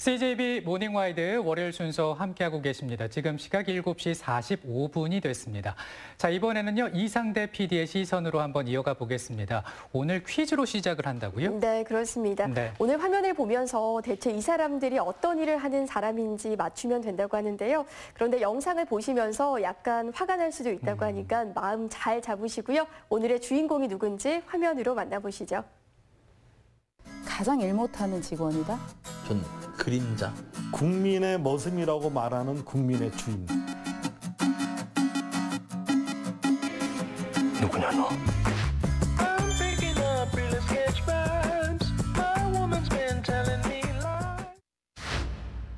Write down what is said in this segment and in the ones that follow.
CJB 모닝와이드 월요일 순서 함께하고 계십니다. 지금 시각 7시 45분이 됐습니다. 자, 이번에는요, 이상대 PD의 시선으로 한번 이어가 보겠습니다. 오늘 퀴즈로 시작을 한다고요? 네, 그렇습니다. 네. 오늘 화면을 보면서 대체 이 사람들이 어떤 일을 하는 사람인지 맞추면 된다고 하는데요. 그런데 영상을 보시면서 약간 화가 날 수도 있다고 하니까 마음 잘 잡으시고요. 오늘의 주인공이 누군지 화면으로 만나보시죠. 가장 일 못하는 직원이다? 전 그림자. 국민의 머슴이라고 말하는 국민의 주인. 누구냐 너?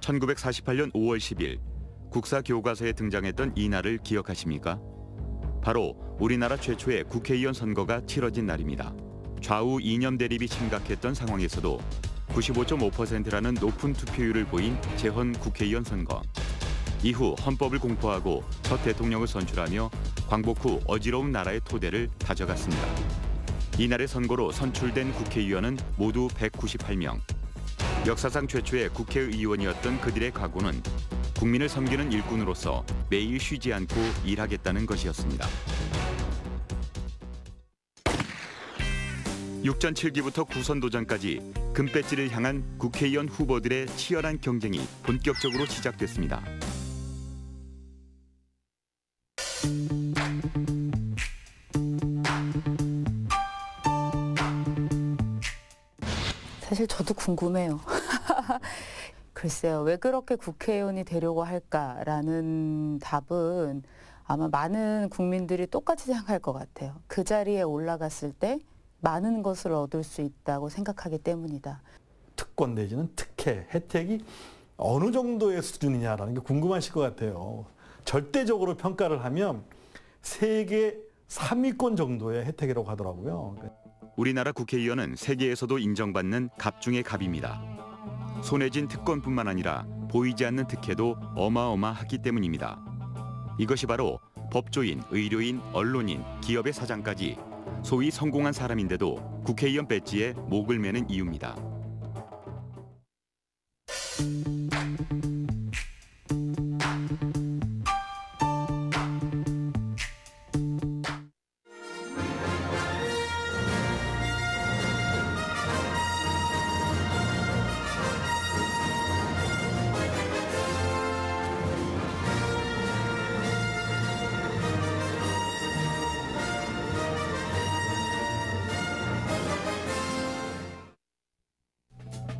1948년 5월 10일 국사교과서에 등장했던 이 날을 기억하십니까? 바로 우리나라 최초의 국회의원 선거가 치러진 날입니다. 좌우 이념 대립이 심각했던 상황에서도 95.5%라는 높은 투표율을 보인 재헌 국회의원 선거. 이후 헌법을 공포하고 첫 대통령을 선출하며 광복 후 어지러운 나라의 토대를 가져갔습니다. 이날의 선거로 선출된 국회의원은 모두 198명. 역사상 최초의 국회의원이었던 그들의 각오는 국민을 섬기는 일꾼으로서 매일 쉬지 않고 일하겠다는 것이었습니다. 6전 7기부터 구선 도전까지 금배지를 향한 국회의원 후보들의 치열한 경쟁이 본격적으로 시작됐습니다. 사실 저도 궁금해요. 글쎄요, 왜 그렇게 국회의원이 되려고 할까라는 답은 아마 많은 국민들이 똑같이 생각할 것 같아요. 그 자리에 올라갔을 때 많은 것을 얻을 수 있다고 생각하기 때문이다. 특권 내지는 특혜, 혜택이 어느 정도의 수준이냐라는 게 궁금하실 것 같아요. 절대적으로 평가를 하면 세계 3위권 정도의 혜택이라고 하더라고요. 우리나라 국회의원은 세계에서도 인정받는 갑 중의 갑입니다. 손에 쥔 특권뿐만 아니라 보이지 않는 특혜도 어마어마하기 때문입니다. 이것이 바로 법조인, 의료인, 언론인, 기업의 사장까지 소위 성공한 사람인데도 국회의원 배지에 목을 매는 이유입니다.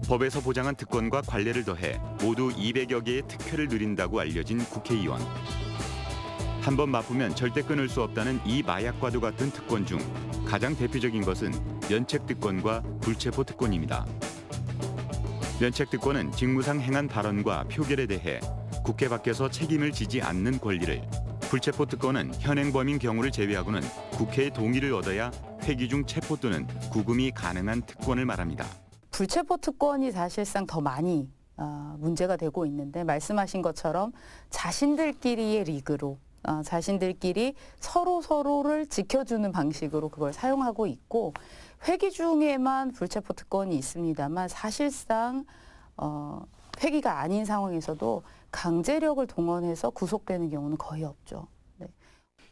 법에서 보장한 특권과 관례를 더해 모두 200여 개의 특혜를 누린다고 알려진 국회의원. 한 번 맛보면 절대 끊을 수 없다는 이 마약과도 같은 특권 중 가장 대표적인 것은 면책특권과 불체포 특권입니다. 면책특권은 직무상 행한 발언과 표결에 대해 국회 밖에서 책임을 지지 않는 권리를, 불체포 특권은 현행 범인 경우를 제외하고는 국회의 동의를 얻어야 회기 중 체포 또는 구금이 가능한 특권을 말합니다. 불체포 특권이 사실상 더 많이 문제가 되고 있는데, 말씀하신 것처럼 자신들끼리의 리그로 자신들끼리 서로를 지켜주는 방식으로 그걸 사용하고 있고, 회기 중에만 불체포 특권이 있습니다만 사실상 회기가 아닌 상황에서도 강제력을 동원해서 구속되는 경우는 거의 없죠. 네.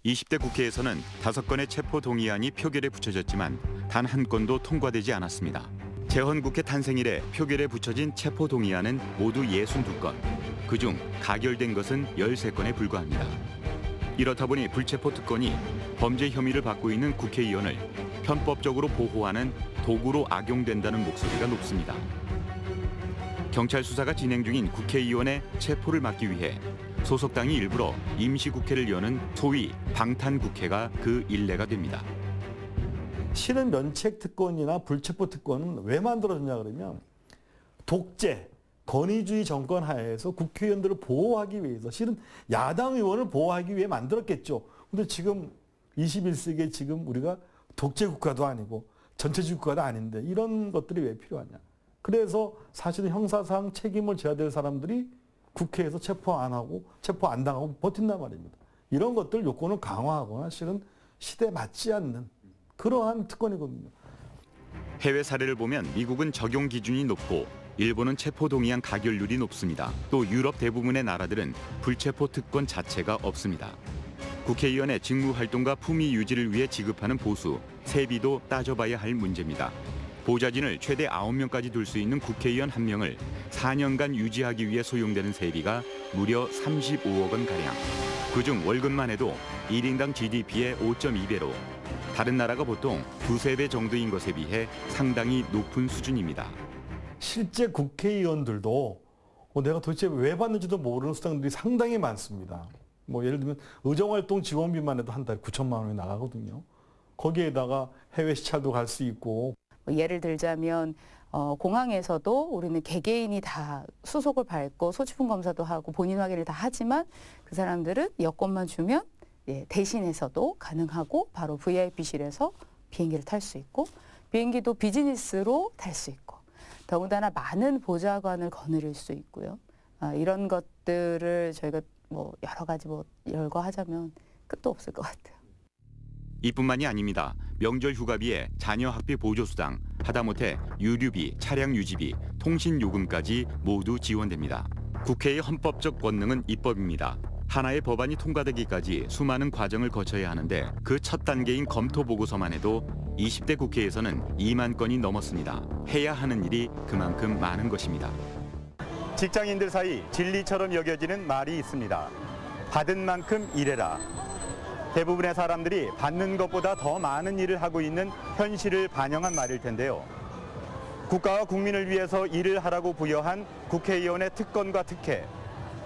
20대 국회에서는 5건의 체포 동의안이 표결에 붙여졌지만 단 한 건도 통과되지 않았습니다. 재헌국회 탄생 이래 표결에 붙여진 체포 동의안은 모두 62건, 그중 가결된 것은 13건에 불과합니다. 이렇다 보니 불체포 특권이 범죄 혐의를 받고 있는 국회의원을 편법적으로 보호하는 도구로 악용된다는 목소리가 높습니다. 경찰 수사가 진행 중인 국회의원의 체포를 막기 위해 소속당이 일부러 임시국회를 여는 소위 방탄국회가 그 일례가 됩니다. 실은 면책특권이나 불체포특권은 왜 만들어졌냐 그러면 독재, 권위주의 정권 하에서 국회의원들을 보호하기 위해서, 실은 야당 의원을 보호하기 위해 만들었겠죠. 근데 지금 21세기에 지금 우리가 독재 국가도 아니고 전체주의 국가도 아닌데 이런 것들이 왜 필요하냐. 그래서 사실은 형사상 책임을 져야 될 사람들이 국회에서 체포 안 당하고 버틴단 말입니다. 이런 것들 요건을 강화하거나 실은 시대에 맞지 않는 그러한 특권이거든요. 해외 사례를 보면 미국은 적용 기준이 높고 일본은 체포 동의안 가결률이 높습니다. 또 유럽 대부분의 나라들은 불체포 특권 자체가 없습니다. 국회의원의 직무활동과 품위 유지를 위해 지급하는 보수, 세비도 따져봐야 할 문제입니다. 보좌진을 최대 9명까지 둘 수 있는 국회의원 1명을 4년간 유지하기 위해 소용되는 세비가 무려 35억 원가량. 그중 월급만 해도 1인당 GDP의 5.2배로 다른 나라가 보통 2~3배 정도인 것에 비해 상당히 높은 수준입니다. 실제 국회의원들도 내가 도대체 왜 받는지도 모르는 수당들이 상당히 많습니다. 뭐 예를 들면 의정활동 지원비만 해도 한 달에 9천만 원이 나가거든요. 거기에다가 해외 시찰도 갈 수 있고. 예를 들자면 공항에서도 우리는 개개인이 다 수속을 밟고 소지품 검사도 하고 본인 확인을 다 하지만 그 사람들은 여권만 주면 대신해서도 가능하고 바로 VIP실에서 비행기를 탈 수 있고 비행기도 비즈니스로 탈 수 있고 더군다나 많은 보좌관을 거느릴 수 있고요. 이런 것들을 저희가 뭐 여러 가지 열거하자면 끝도 없을 것 같아요. 이뿐만이 아닙니다. 명절 휴가비에 자녀 학비 보조수당, 하다못해 유류비, 차량 유지비, 통신 요금까지 모두 지원됩니다. 국회의 헌법적 권능은 입법입니다. 하나의 법안이 통과되기까지 수많은 과정을 거쳐야 하는데 그 첫 단계인 검토 보고서만 해도 20대 국회에서는 2만 건이 넘었습니다. 해야 하는 일이 그만큼 많은 것입니다. 직장인들 사이 진리처럼 여겨지는 말이 있습니다. 받은 만큼 일해라. 대부분의 사람들이 받는 것보다 더 많은 일을 하고 있는 현실을 반영한 말일 텐데요. 국가와 국민을 위해서 일을 하라고 부여한 국회의원의 특권과 특혜,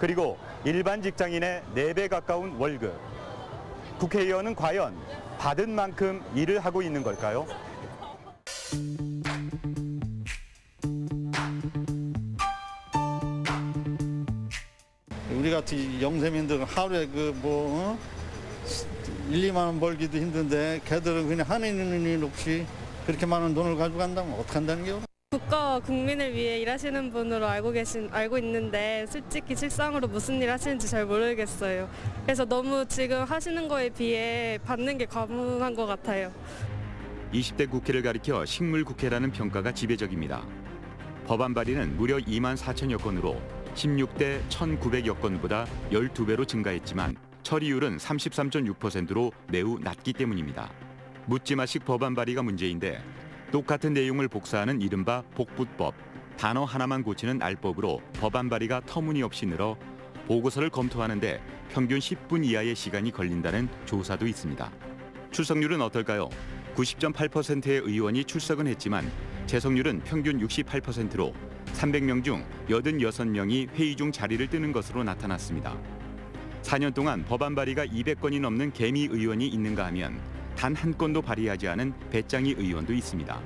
그리고 일반 직장인의 4배 가까운 월급. 국회의원은 과연 받은 만큼 일을 하고 있는 걸까요? 우리 같이 영세민들은 하루에 1, 2만 원 벌기도 힘든데 걔들은 그냥 하는 일 없이 그렇게 많은 돈을 가지고 간다면 어떡한다는 게요? 국가와 국민을 위해 일하시는 분으로 알고 있는데 솔직히 실상으로 무슨 일 하시는지 잘 모르겠어요. 그래서 너무 지금 하시는 거에 비해 받는 게 과분한 것 같아요. 20대 국회를 가리켜 식물국회라는 평가가 지배적입니다. 법안 발의는 무려 2만 4천여 건으로 16대 1,900여 건보다 12배로 증가했지만 처리율은 33.6%로 매우 낮기 때문입니다. 묻지마식 법안 발의가 문제인데 똑같은 내용을 복사하는 이른바 복붙법, 단어 하나만 고치는 알법으로 법안 발의가 터무니없이 늘어 보고서를 검토하는데 평균 10분 이하의 시간이 걸린다는 조사도 있습니다. 출석률은 어떨까요? 90.8%의 의원이 출석은 했지만 재석률은 평균 68%로 300명 중 86명이 회의 중 자리를 뜨는 것으로 나타났습니다. 4년 동안 법안 발의가 200건이 넘는 개미 의원이 있는가 하면 단 한 건도 발의하지 않은 배짱이 의원도 있습니다.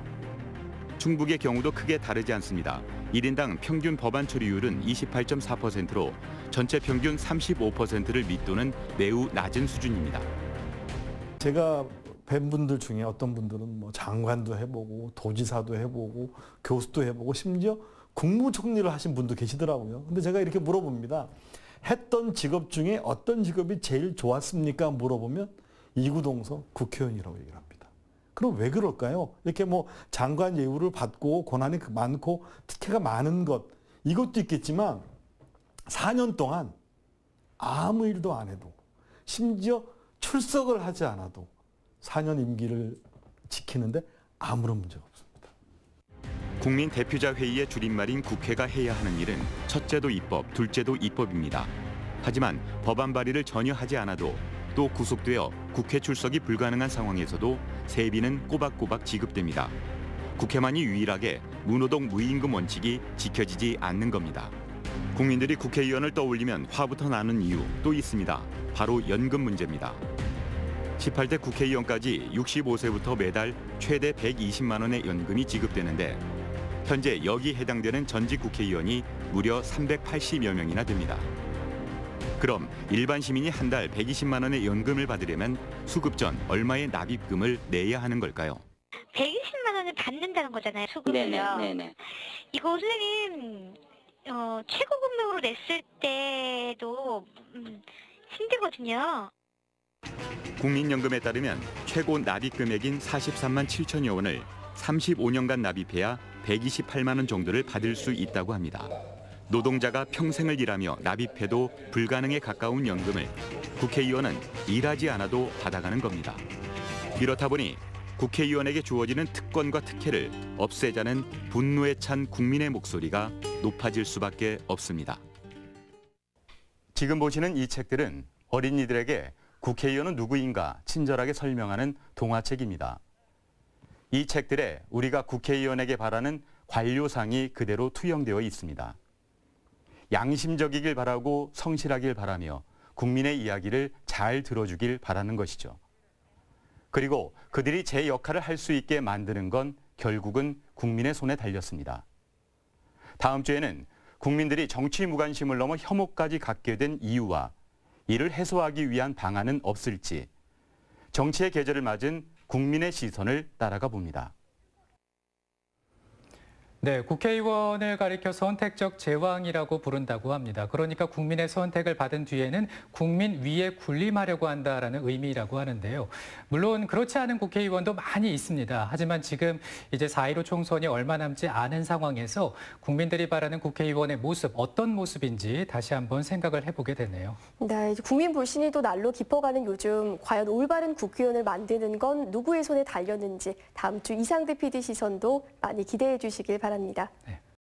충북의 경우도 크게 다르지 않습니다. 1인당 평균 법안 처리율은 28.4%로 전체 평균 35%를 밑도는 매우 낮은 수준입니다. 제가 뵌 분들 중에 어떤 분들은 뭐 장관도 해보고 도지사도 해보고 교수도 해보고 심지어 국무총리를 하신 분도 계시더라고요. 근데 제가 이렇게 물어봅니다. 했던 직업 중에 어떤 직업이 제일 좋았습니까? 물어보면 이구동성 국회의원이라고 얘기를 합니다. 그럼 왜 그럴까요? 이렇게 뭐 장관 예우를 받고 권한이 많고 특혜가 많은 것 이것도 있겠지만 4년 동안 아무 일도 안 해도 심지어 출석을 하지 않아도 4년 임기를 지키는데 아무런 문제가 없습니다. 국민 대표자 회의의 줄임말인 국회가 해야 하는 일은 첫째도 입법, 둘째도 입법입니다. 하지만 법안 발의를 전혀 하지 않아도 또 구속되어 국회 출석이 불가능한 상황에서도 세비는 꼬박꼬박 지급됩니다. 국회만이 유일하게 무노동 무임금 원칙이 지켜지지 않는 겁니다. 국민들이 국회의원을 떠올리면 화부터 나는 이유 또 있습니다. 바로 연금 문제입니다. 18대 국회의원까지 65세부터 매달 최대 120만 원의 연금이 지급되는데 현재 여기 해당되는 전직 국회의원이 무려 380여 명이나 됩니다. 그럼 일반 시민이 한 달 120만 원의 연금을 받으려면 수급 전 얼마의 납입금을 내야 하는 걸까요? 120만 원을 받는다는 거잖아요, 수급을요. 네네. 이거 선생님 최고 금액으로 냈을 때도 힘들거든요. 국민연금에 따르면 최고 납입 금액인 43만 7천여 원을 35년간 납입해야 128만 원 정도를 받을 수 있다고 합니다. 노동자가 평생을 일하며 납입해도 불가능에 가까운 연금을 국회의원은 일하지 않아도 받아가는 겁니다. 이렇다 보니 국회의원에게 주어지는 특권과 특혜를 없애자는 분노에 찬 국민의 목소리가 높아질 수밖에 없습니다. 지금 보시는 이 책들은 어린이들에게 국회의원은 누구인가 친절하게 설명하는 동화책입니다. 이 책들에 우리가 국회의원에게 바라는 관료상이 그대로 투영되어 있습니다. 양심적이길 바라고 성실하길 바라며 국민의 이야기를 잘 들어주길 바라는 것이죠. 그리고 그들이 제 역할을 할 수 있게 만드는 건 결국은 국민의 손에 달렸습니다. 다음 주에는 국민들이 정치 무관심을 넘어 혐오까지 갖게 된 이유와 이를 해소하기 위한 방안은 없을지 정치의 계절을 맞은 국민의 시선을 따라가 봅니다. 네, 국회의원을 가리켜 선택적 제왕이라고 부른다고 합니다. 그러니까 국민의 선택을 받은 뒤에는 국민 위에 군림하려고 한다라는 의미라고 하는데요. 물론 그렇지 않은 국회의원도 많이 있습니다. 하지만 지금 이제 4.15 총선이 얼마 남지 않은 상황에서 국민들이 바라는 국회의원의 모습, 어떤 모습인지 다시 한번 생각을 해보게 되네요. 네, 국민 불신이 또 날로 깊어가는 요즘 과연 올바른 국회의원을 만드는 건 누구의 손에 달렸는지 다음 주 이상대 PD 시선도 많이 기대해 주시길 바랍니다. 네.